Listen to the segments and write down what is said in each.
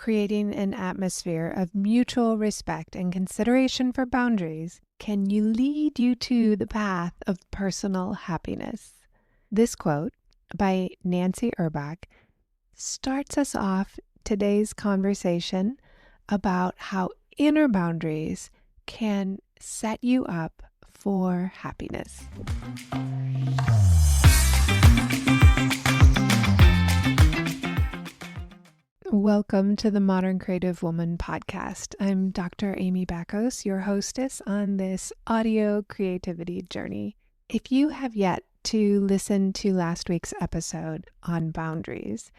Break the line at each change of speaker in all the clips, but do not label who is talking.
creating an atmosphere of mutual respect and consideration for boundaries can lead you to the path of personal happiness. This quote by Nancy Urbach starts us off today's conversation about how inner boundaries can set you up for happiness. Welcome to the Modern Creative Woman podcast. I'm Dr. Amy Backos, your hostess on this audio creativity journey. If you have yet to listen to last week's episode on boundaries,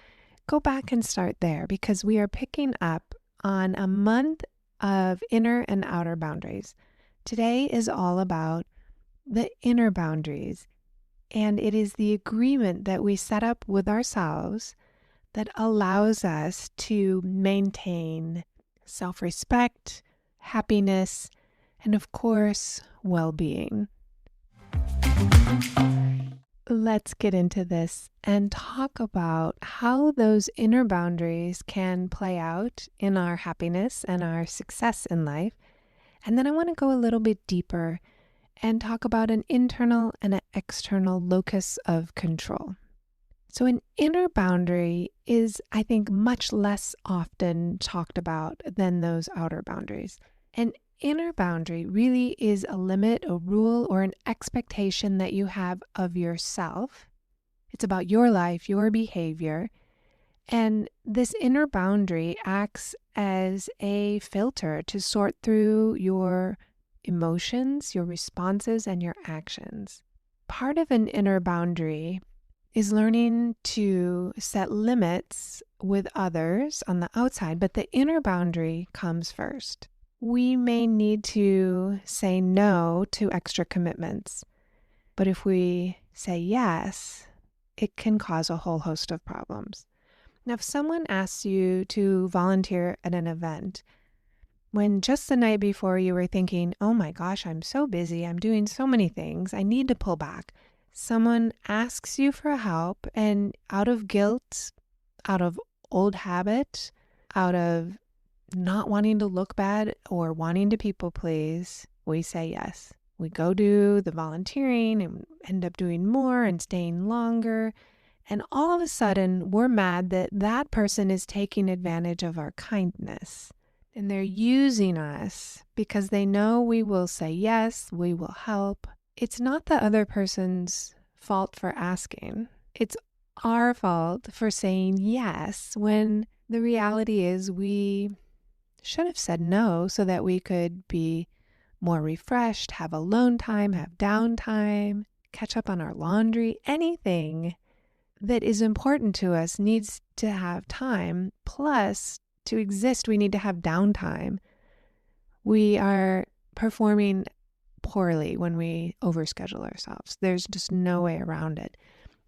go back and start there because we are picking up on a month of inner and outer boundaries. Today is all about the inner boundaries, and it is the agreement that we set up with ourselves that allows us to maintain self-respect, happiness, and of course, well-being. Let's get into this and talk about how those inner boundaries can play out in our happiness and our success in life. And then I want to go a little bit deeper and talk about an internal and an external locus of control. So an inner boundary is, I think, much less often talked about than those outer boundaries. An inner boundary really is a limit, a rule, or an expectation that you have of yourself. It's about your life, your behavior. And this inner boundary acts as a filter to sort through your emotions, your responses, and your actions. Part of an inner boundary is learning to set limits with others on the outside, but the inner boundary comes first. We may need to say no to extra commitments, but if we say yes, it can cause a whole host of problems. Now, if someone asks you to volunteer at an event, when just the night before you were thinking, oh my gosh, I'm so busy, I'm doing so many things, I need to pull back. Someone asks you for help, and out of guilt, out of old habit, out of not wanting to look bad or wanting to people please, we say yes. We go do the volunteering and end up doing more and staying longer. And all of a sudden, we're mad that that person is taking advantage of our kindness. And they're using us because they know we will say yes, we will help. It's not the other person's fault for asking. It's our fault for saying yes when the reality is we should have said no so that we could be more refreshed, have alone time, have downtime, catch up on our laundry. Anything that is important to us needs to have time. Plus, to exist, we need to have downtime. We are performing poorly when we overschedule ourselves. There's just no way around it.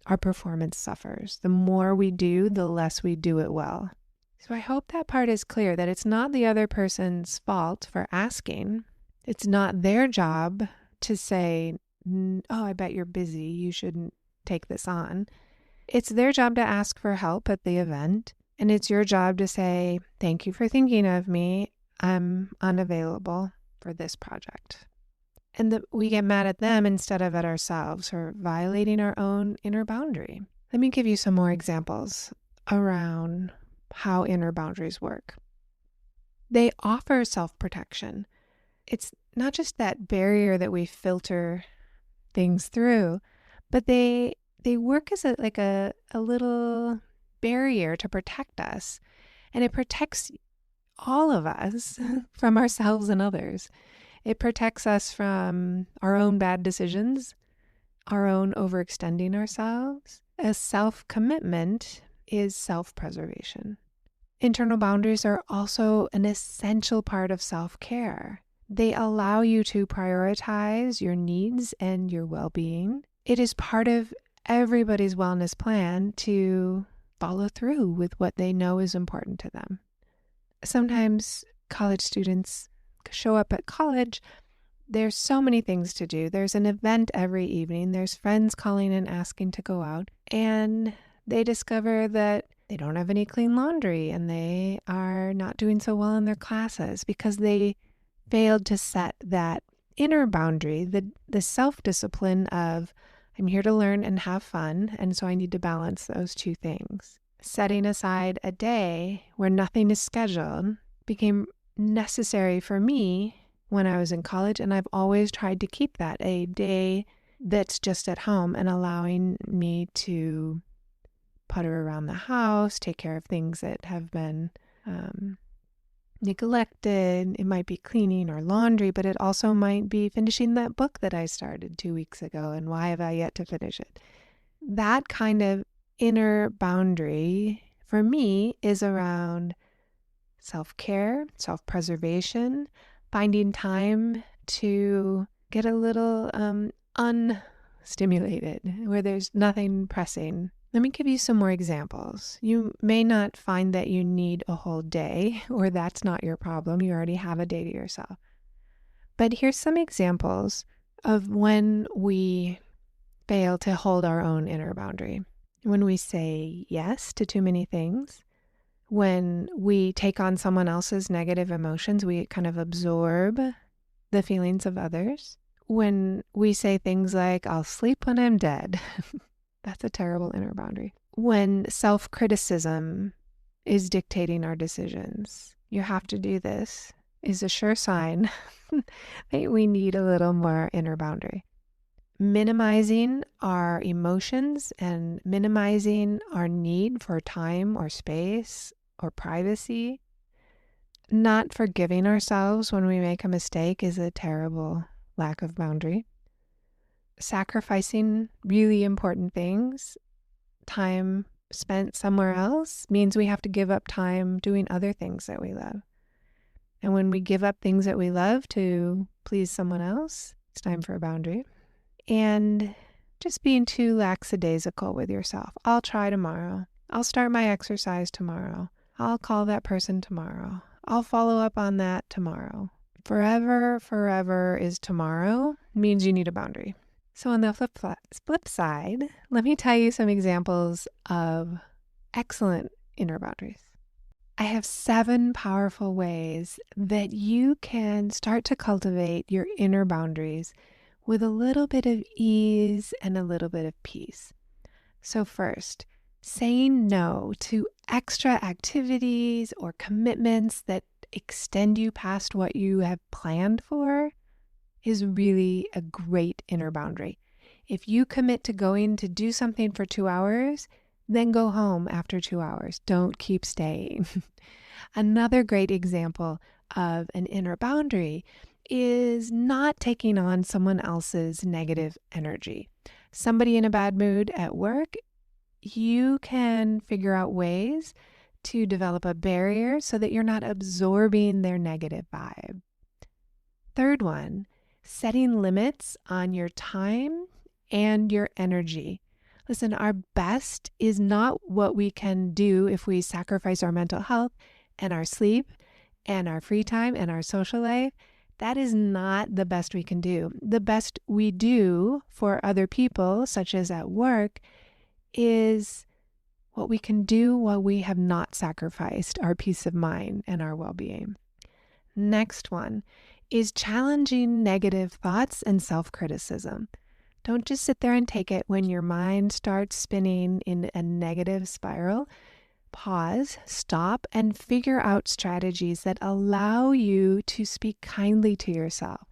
Our performance suffers. The more we do, the less we do it well. So I hope that part is clear, that it's not the other person's fault for asking. It's not their job to say, oh, I bet you're busy, you shouldn't take this on. It's their job to ask for help at the event. And it's your job to say, thank you for thinking of me. I'm unavailable for this project. And that we get mad at them instead of at ourselves for violating our own inner boundary. Let me give you some more examples around how inner boundaries work. They offer self-protection. It's not just that barrier that we filter things through, but they work as a little barrier to protect us. And it protects all of us from ourselves and others. It protects us from our own bad decisions, our own overextending ourselves. A self-commitment is self-preservation. Internal boundaries are also an essential part of self-care. They allow you to prioritize your needs and your well-being. It is part of everybody's wellness plan to follow through with what they know is important to them. Sometimes college students show up at college, there's so many things to do. There's an event every evening. There's friends calling and asking to go out. And they discover that they don't have any clean laundry and they are not doing so well in their classes because they failed to set that inner boundary, the self-discipline of I'm here to learn and have fun, and so I need to balance those two things. Setting aside a day where nothing is scheduled became necessary for me when I was in college, and I've always tried to keep that a day that's just at home and allowing me to putter around the house, take care of things that have been neglected. It might be cleaning or laundry, but it also might be finishing that book that I started 2 weeks ago, and why have I yet to finish it? That kind of inner boundary for me is around self-care, self-preservation, finding time to get a little unstimulated where there's nothing pressing. Let me give you some more examples. You may not find that you need a whole day, or that's not your problem. You already have a day to yourself. But here's some examples of when we fail to hold our own inner boundary. When we say yes to too many things, when we take on someone else's negative emotions, we kind of absorb the feelings of others. When we say things like, I'll sleep when I'm dead. That's a terrible inner boundary. When self-criticism is dictating our decisions, you have to do this, is a sure sign that we need a little more inner boundary. Minimizing our emotions and minimizing our need for time or space or privacy. Not forgiving ourselves when we make a mistake is a terrible lack of boundary. Sacrificing really important things, time spent somewhere else, means we have to give up time doing other things that we love. And when we give up things that we love to please someone else, it's time for a boundary. And just being too lackadaisical with yourself. I'll try tomorrow. I'll start my exercise tomorrow. I'll call that person tomorrow. I'll follow up on that tomorrow. Forever is tomorrow means you need a boundary. So on the flip side, let me tell you some examples of excellent inner boundaries. I have 7 powerful ways that you can start to cultivate your inner boundaries with a little bit of ease and a little bit of peace. So first, saying no to extra activities or commitments that extend you past what you have planned for is really a great inner boundary. If you commit to going to do something for 2 hours, then go home after 2 hours. Don't keep staying. Another great example of an inner boundary is not taking on someone else's negative energy. Somebody in a bad mood at work, you can figure out ways to develop a barrier so that you're not absorbing their negative vibe. Third one, setting limits on your time and your energy. Listen, our best is not what we can do if we sacrifice our mental health and our sleep and our free time and our social life. That is not the best we can do. The best we do for other people, such as at work, is what we can do while we have not sacrificed our peace of mind and our well-being. Next one is challenging negative thoughts and self-criticism. Don't just sit there and take it when your mind starts spinning in a negative spiral. Pause, stop, and figure out strategies that allow you to speak kindly to yourself.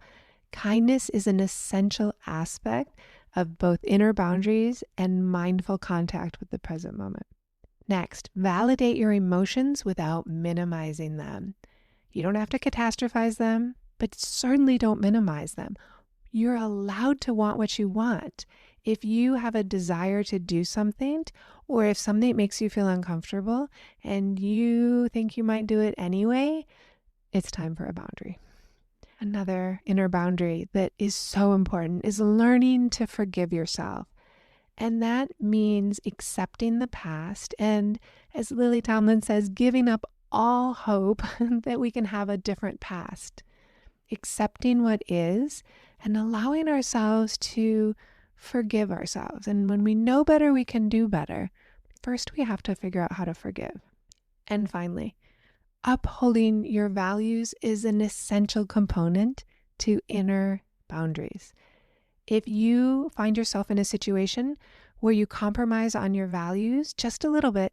Kindness is an essential aspect of both inner boundaries and mindful contact with the present moment. Next, validate your emotions without minimizing them. You don't have to catastrophize them, but certainly don't minimize them. You're allowed to want what you want. If you have a desire to do something, or if something makes you feel uncomfortable and you think you might do it anyway, it's time for a boundary. Another inner boundary that is so important is learning to forgive yourself. And that means accepting the past and, as Lily Tomlin says, giving up all hope that we can have a different past. Accepting what is and allowing ourselves to forgive ourselves. And when we know better, we can do better. first we have to figure out how to forgive. And finally, upholding your values is an essential component to inner boundaries. If you find yourself in a situation where you compromise on your values just a little bit,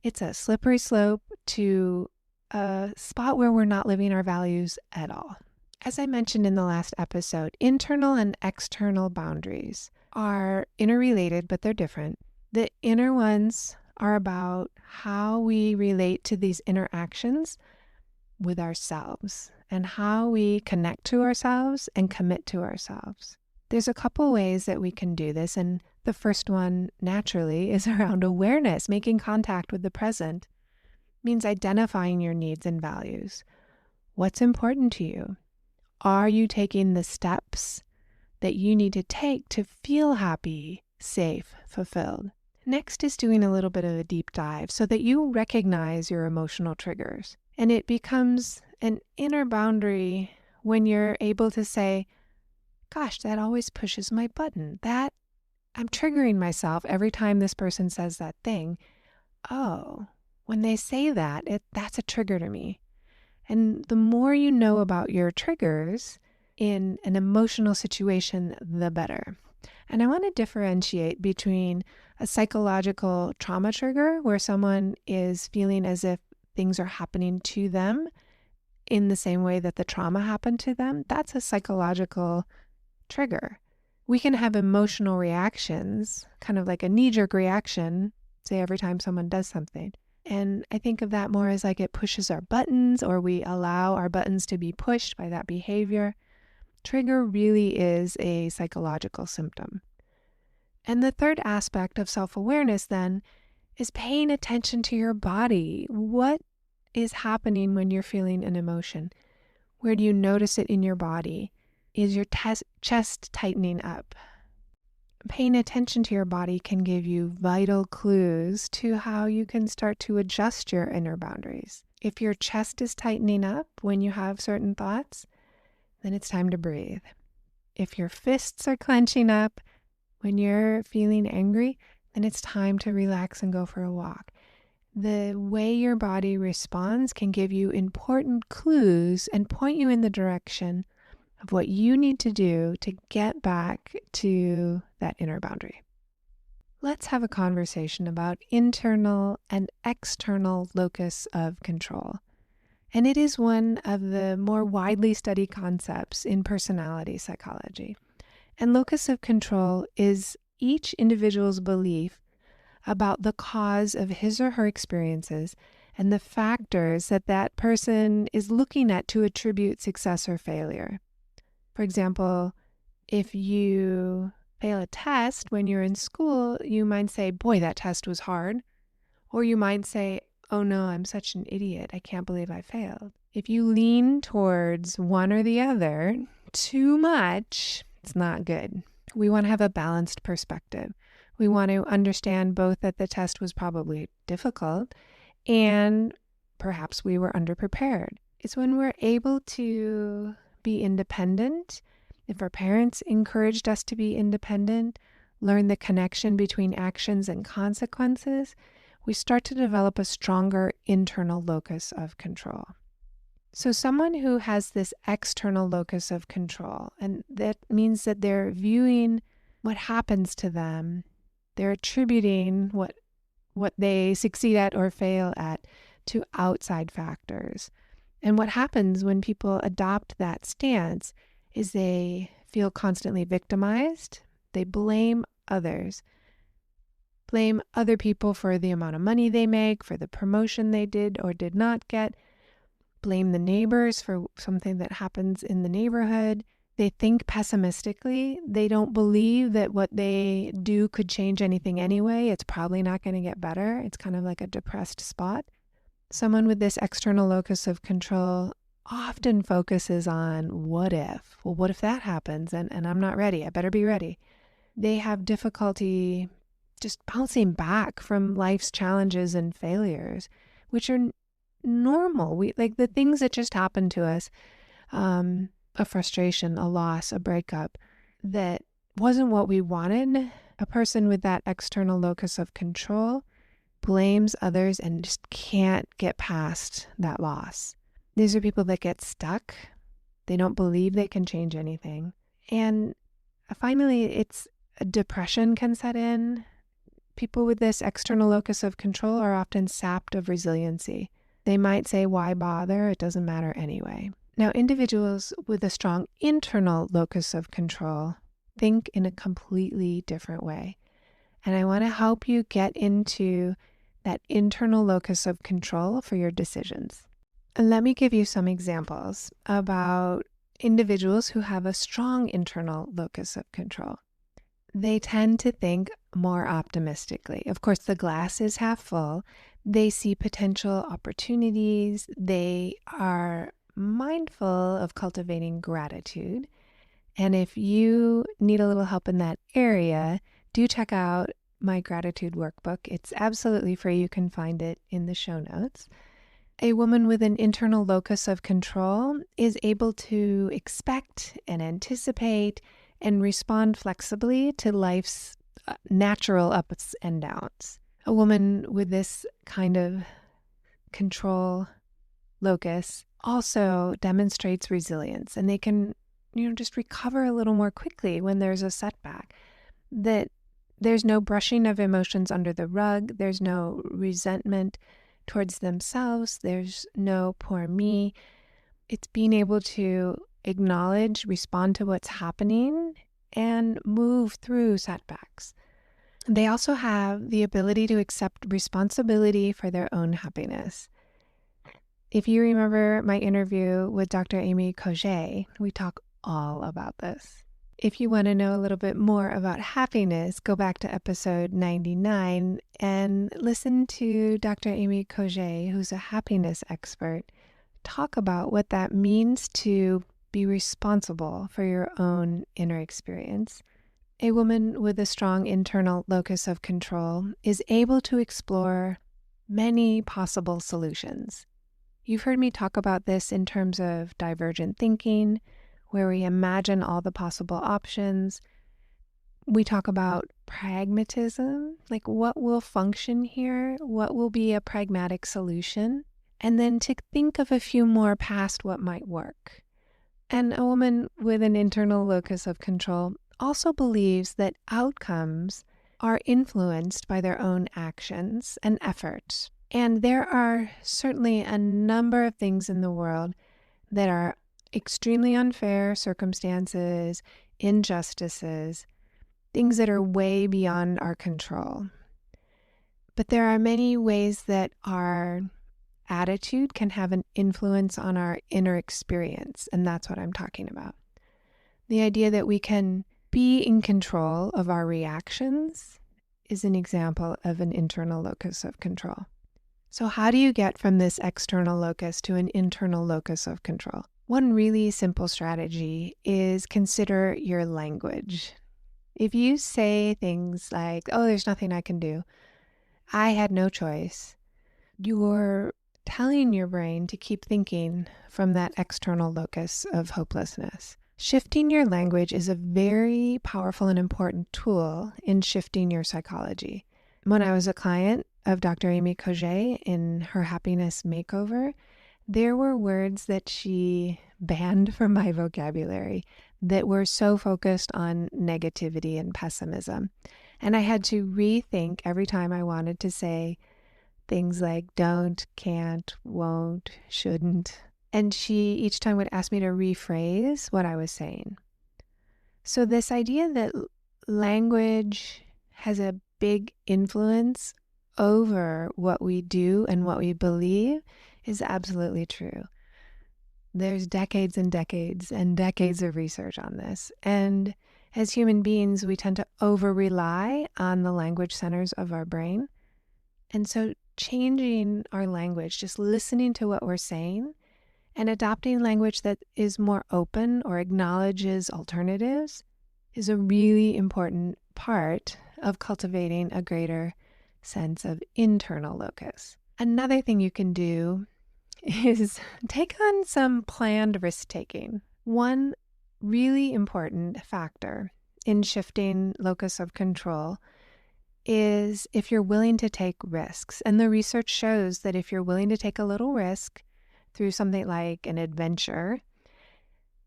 it's a slippery slope to a spot where we're not living our values at all. As I mentioned in the last episode, internal and external boundaries are interrelated, but they're different. The inner ones are about how we relate to these interactions with ourselves and how we connect to ourselves and commit to ourselves. There's a couple ways that we can do this, and the first one naturally is around awareness. Making contact with the present means identifying your needs and values. What's important to you? Are you taking the steps that you need to take to feel happy, safe, fulfilled? Next is doing a little bit of a deep dive so that you recognize your emotional triggers. And it becomes an inner boundary when you're able to say, gosh, that always pushes my button. That I'm triggering myself every time this person says that thing. Oh, when they say that, that's a trigger to me. And the more you know about your triggers in an emotional situation, the better. And I want to differentiate between a psychological trauma trigger where someone is feeling as if things are happening to them in the same way that the trauma happened to them. That's a psychological trigger. We can have emotional reactions, kind of like a knee-jerk reaction, say every time someone does something. And I think of that more as like it pushes our buttons, or we allow our buttons to be pushed by that behavior. Trigger really is a psychological symptom. And the third aspect of self-awareness then is paying attention to your body. What is happening when you're feeling an emotion? Where do you notice it in your body? Is your chest tightening up? Paying attention to your body can give you vital clues to how you can start to adjust your inner boundaries. If your chest is tightening up when you have certain thoughts, then it's time to breathe. If your fists are clenching up when you're feeling angry, then it's time to relax and go for a walk. The way your body responds can give you important clues and point you in the direction of what you need to do to get back to that inner boundary. Let's have a conversation about internal and external locus of control. And it is one of the more widely studied concepts in personality psychology. And locus of control is each individual's belief about the cause of his or her experiences and the factors that that person is looking at to attribute success or failure. For example, if you fail a test when you're in school, you might say, boy, that test was hard. Or you might say, oh no, I'm such an idiot. I can't believe I failed. If you lean towards one or the other too much, it's not good. We want to have a balanced perspective. We want to understand both that the test was probably difficult and perhaps we were underprepared. It's when we're able to be independent. If our parents encouraged us to be independent, learn the connection between actions and consequences, we start to develop a stronger internal locus of control. So someone who has this external locus of control, and that means that they're viewing what happens to them, they're attributing what they succeed at or fail at to outside factors. And what happens when people adopt that stance is they feel constantly victimized. They blame others. Blame other people for the amount of money they make, for the promotion they did or did not get. Blame the neighbors for something that happens in the neighborhood. They think pessimistically. They don't believe that what they do could change anything anyway. It's probably not going to get better. It's kind of like a depressed spot. Someone with this external locus of control often focuses on what if? Well, what if that happens and I'm not ready? I better be ready. They have difficulty just bouncing back from life's challenges and failures, which are normal. We like the things that just happened to us, a frustration, a loss, a breakup that wasn't what we wanted. A person with that external locus of control blames others and just can't get past that loss. These are people that get stuck. They don't believe they can change anything. And finally, depression can set in. People with this external locus of control are often sapped of resiliency. They might say, why bother? It doesn't matter anyway. Now, individuals with a strong internal locus of control think in a completely different way. And I want to help you get into that internal locus of control for your decisions. And let me give you some examples about individuals who have a strong internal locus of control. They tend to think more optimistically. Of course, the glass is half full. They see potential opportunities. They are mindful of cultivating gratitude. And if you need a little help in that area, do check out my gratitude workbook. It's absolutely free. You can find it in the show notes. A woman with an internal locus of control is able to expect and anticipate and respond flexibly to life's natural ups and downs. A woman with this kind of control locus also demonstrates resilience, and they can, just recover a little more quickly when there's a setback. That there's no brushing of emotions under the rug. There's no resentment towards themselves. There's no poor me. It's being able to acknowledge, respond to what's happening, and move through setbacks. They also have the ability to accept responsibility for their own happiness. If you remember my interview with Dr. Amy Cogé, we talk all about this. If you want to know a little bit more about happiness, go back to episode 99 and listen to Dr. Amy Cogé, who's a happiness expert, talk about what that means to be responsible for your own inner experience. A woman with a strong internal locus of control is able to explore many possible solutions. You've heard me talk about this in terms of divergent thinking, where we imagine all the possible options. We talk about pragmatism, like what will function here, what will be a pragmatic solution, and then to think of a few more past what might work. And a woman with an internal locus of control also believes that outcomes are influenced by their own actions and efforts. And there are certainly a number of things in the world that are extremely unfair circumstances, injustices, things that are way beyond our control. But there are many ways that our attitude can have an influence on our inner experience, and that's what I'm talking about. The idea that we can be in control of our reactions is an example of an internal locus of control. So how do you get from this external locus to an internal locus of control? One really simple strategy is consider your language. If you say things like, oh, there's nothing I can do, I had no choice, you're telling your brain to keep thinking from that external locus of hopelessness. Shifting your language is a very powerful and important tool in shifting your psychology. When I was a client of Dr. Amy Cogé in her happiness makeover, there were words that she banned from my vocabulary that were so focused on negativity and pessimism. And I had to rethink every time I wanted to say things like don't, can't, won't, shouldn't. And she each time would ask me to rephrase what I was saying. So this idea that language has a big influence over what we do and what we believe is absolutely true. There's decades and decades and decades of research on this. And as human beings, we tend to over-rely on the language centers of our brain. And so changing our language, just listening to what we're saying and adopting language that is more open or acknowledges alternatives is a really important part of cultivating a greater sense of internal locus. Another thing you can do is take on some planned risk-taking. One really important factor in shifting locus of control is if you're willing to take risks. And the research shows that if you're willing to take a little risk through something like an adventure,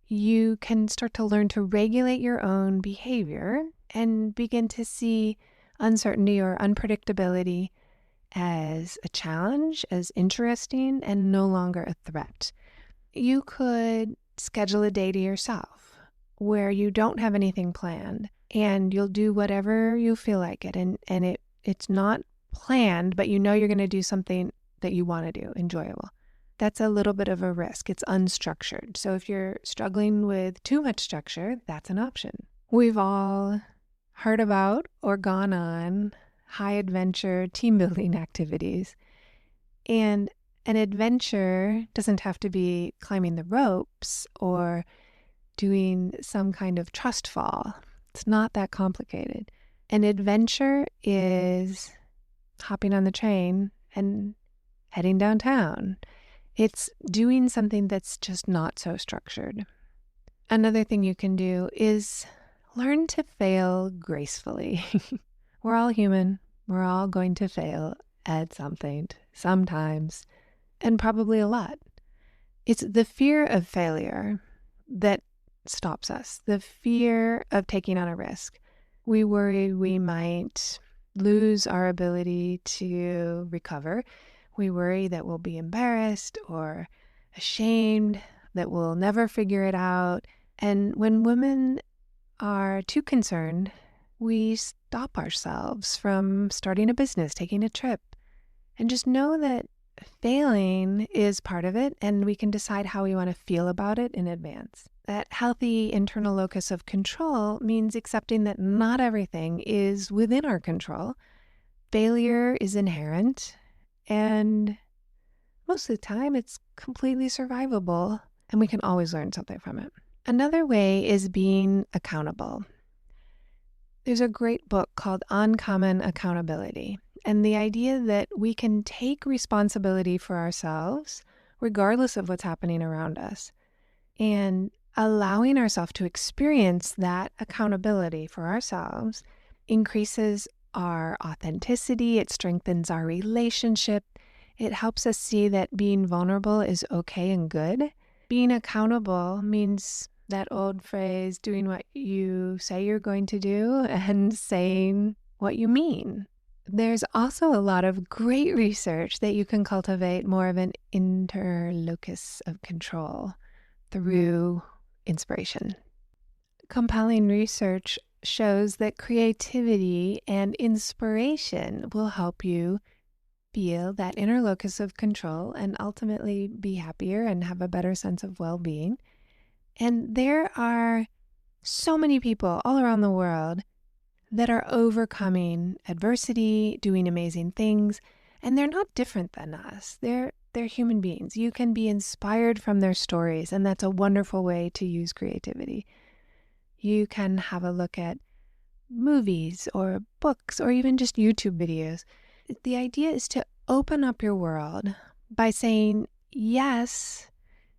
you can start to learn to regulate your own behavior and begin to see uncertainty or unpredictability as a challenge, as interesting, and no longer a threat. You could schedule a day to yourself where you don't have anything planned and you'll do whatever you feel like it. And it's not planned, but you know you're going to do something that you want to do, enjoyable. That's a little bit of a risk. It's unstructured. So if you're struggling with too much structure, that's an option. We've all heard about or gone on high adventure team building activities. And an adventure doesn't have to be climbing the ropes or doing some kind of trust fall. It's not that complicated. An adventure is hopping on the train and heading downtown. It's doing something that's just not so structured. Another thing you can do is learn to fail gracefully. We're all human. We're all going to fail at something, sometimes, and probably a lot. It's the fear of failure that stops us, the fear of taking on a risk. We worry we might lose our ability to recover. We worry that we'll be embarrassed or ashamed, that we'll never figure it out. And when women are too concerned, we stop ourselves from starting a business, taking a trip, and just know that failing is part of it, and we can decide how we want to feel about it in advance. That healthy internal locus of control means accepting that not everything is within our control. Failure is inherent, and most of the time it's completely survivable, and we can always learn something from it. Another way is being accountable. There's a great book called Uncommon Accountability, and the idea that we can take responsibility for ourselves regardless of what's happening around us, and allowing ourselves to experience that accountability for ourselves increases our authenticity, it strengthens our relationship, it helps us see that being vulnerable is okay and good. Being accountable means that old phrase, doing what you say you're going to do and saying what you mean. There's also a lot of great research that you can cultivate more of an inner locus of control through inspiration. Compelling research shows that creativity and inspiration will help you feel that inner locus of control and ultimately be happier and have a better sense of well-being. And there are so many people all around the world that are overcoming adversity, doing amazing things, and they're not different than us. They're human beings. You can be inspired from their stories, and that's a wonderful way to use creativity. You can have a look at movies or books or even just YouTube videos. The idea is to open up your world by saying yes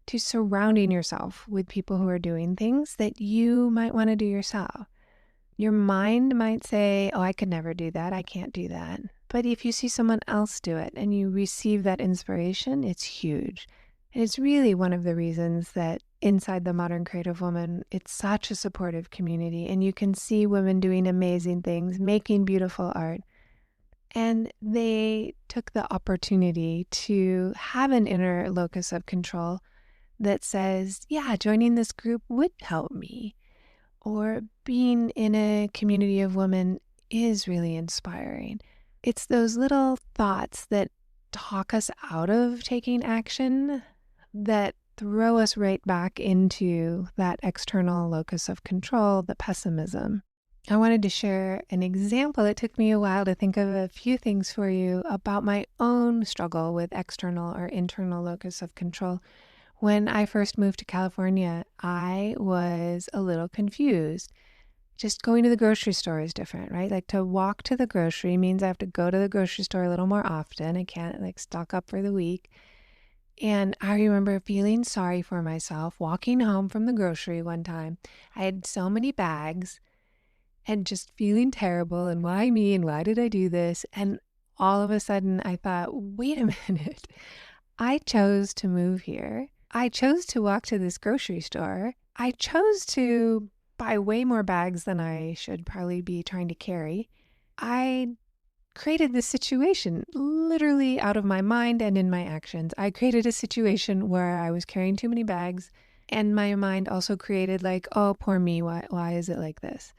to surrounding yourself with people who are doing things that you might want to do yourself. Your mind might say, oh, I could never do that. I can't do that. But if you see someone else do it and you receive that inspiration, it's huge. And it's really one of the reasons that inside the Modern Creative Woman, it's such a supportive community. And you can see women doing amazing things, making beautiful art. And they took the opportunity to have an inner locus of control that says, yeah, joining this group would help me. Or being in a community of women is really inspiring. It's those little thoughts that talk us out of taking action that throw us right back into that external locus of control, the pessimism. I wanted to share an example. It took me a while to think of a few things for you about my own struggle with external or internal locus of control. When I first moved to California, I was a little confused. Just going to the grocery store is different, right? Like to walk to the grocery means I have to go to the grocery store a little more often. I can't stock up for the week. And I remember feeling sorry for myself walking home from the grocery one time. I had so many bags and just feeling terrible and why me and why did I do this? And all of a sudden I thought, wait a minute, I chose to move here. I chose to walk to this grocery store. I chose to buy way more bags than I should probably be trying to carry. I created this situation literally out of my mind and in my actions. I created a situation where I was carrying too many bags, and my mind also created like, oh, poor me, why is it like this?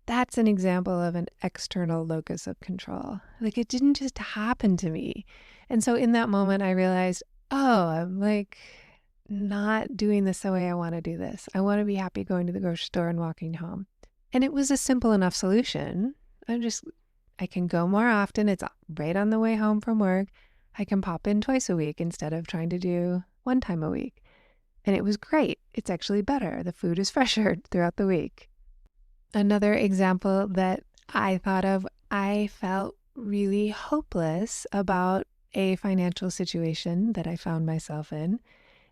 That's an example of an external locus of control. Like it didn't just happen to me. And so in that moment, I realized, oh, I'm like not doing this the way I want to do this. I want to be happy going to the grocery store and walking home. And it was a simple enough solution. I can go more often. It's right on the way home from work. I can pop in twice a week instead of trying to do one time a week. And it was great. It's actually better. The food is fresher throughout the week. Another example that I thought of, I felt really hopeless about a financial situation that I found myself in.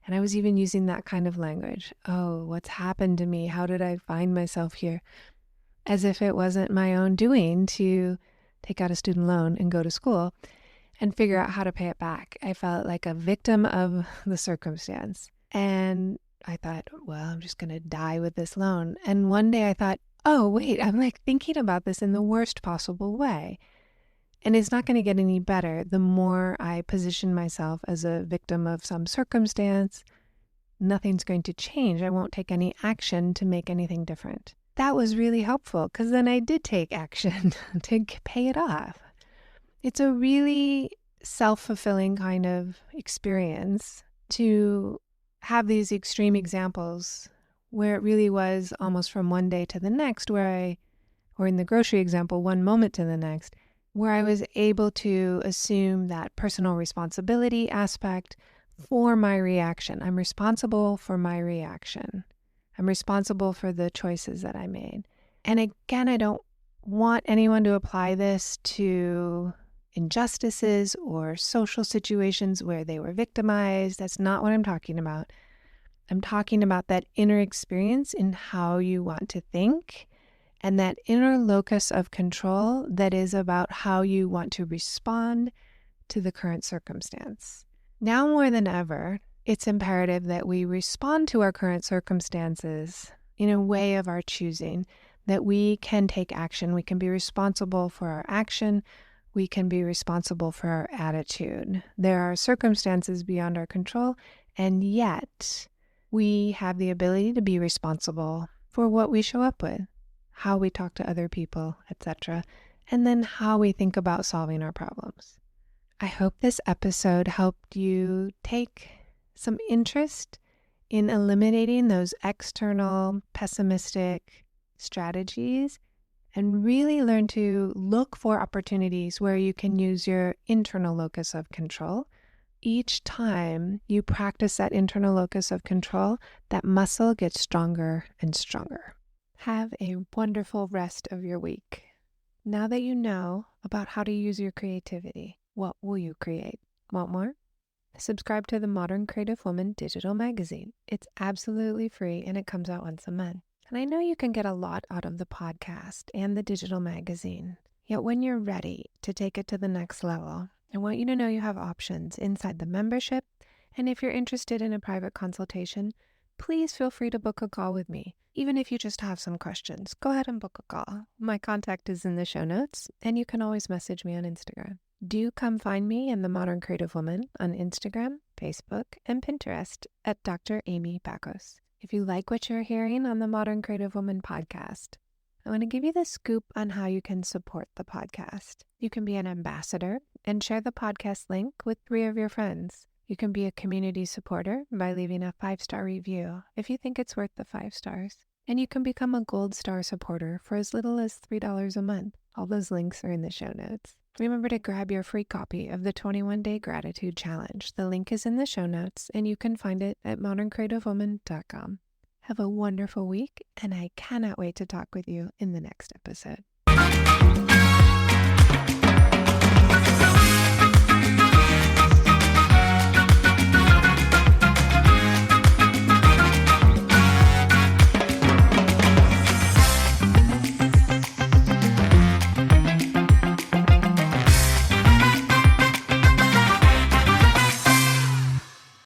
And I was even using that kind of language. Oh, what's happened to me? How did I find myself here? As if it wasn't my own doing to take out a student loan and go to school and figure out how to pay it back. I felt like a victim of the circumstance. And I thought, well, I'm just going to die with this loan. And one day I thought, oh, wait, I'm like thinking about this in the worst possible way. And it's not going to get any better the more I position myself as a victim of some circumstance. Nothing's going to change. I won't take any action to make anything different. That was really helpful because then I did take action to pay it off. It's a really self-fulfilling kind of experience to have these extreme examples where it really was almost from one day to the next or in the grocery example, one moment to the next, where I was able to assume that personal responsibility aspect for my reaction. I'm responsible for my reaction. I'm responsible for the choices that I made. And again, I don't want anyone to apply this to injustices or social situations where they were victimized. That's not what I'm talking about. I'm talking about that inner experience in how you want to think and that inner locus of control that is about how you want to respond to the current circumstance. Now more than ever, it's imperative that we respond to our current circumstances in a way of our choosing, that we can take action. We can be responsible for our action. We can be responsible for our attitude. There are circumstances beyond our control, and yet we have the ability to be responsible for what we show up with, how we talk to other people, etc., and then how we think about solving our problems. I hope this episode helped you take some interest in eliminating those external pessimistic strategies and really learn to look for opportunities where you can use your internal locus of control. Each time you practice that internal locus of control, that muscle gets stronger and stronger. Have a wonderful rest of your week. Now that you know about how to use your creativity, what will you create? Want more? Subscribe to the Modern Creative Woman digital magazine. It's absolutely free and it comes out once a month. And I know you can get a lot out of the podcast and the digital magazine. Yet when you're ready to take it to the next level, I want you to know you have options inside the membership. And if you're interested in a private consultation, please feel free to book a call with me. Even if you just have some questions, go ahead and book a call. My contact is in the show notes, and you can always message me on Instagram. Do come find me in the Modern Creative Woman on Instagram, Facebook, and Pinterest at Dr. Amy Bacos. If you like what you're hearing on the Modern Creative Woman podcast, I want to give you the scoop on how you can support the podcast. You can be an ambassador and share the podcast link with 3 of your friends. You can be a community supporter by leaving a 5-star review if you think it's worth the 5 stars. And you can become a Gold Star supporter for as little as $3 a month. All those links are in the show notes. Remember to grab your free copy of the 21-Day Gratitude Challenge. The link is in the show notes, and you can find it at moderncreativewoman.com. Have a wonderful week, and I cannot wait to talk with you in the next episode.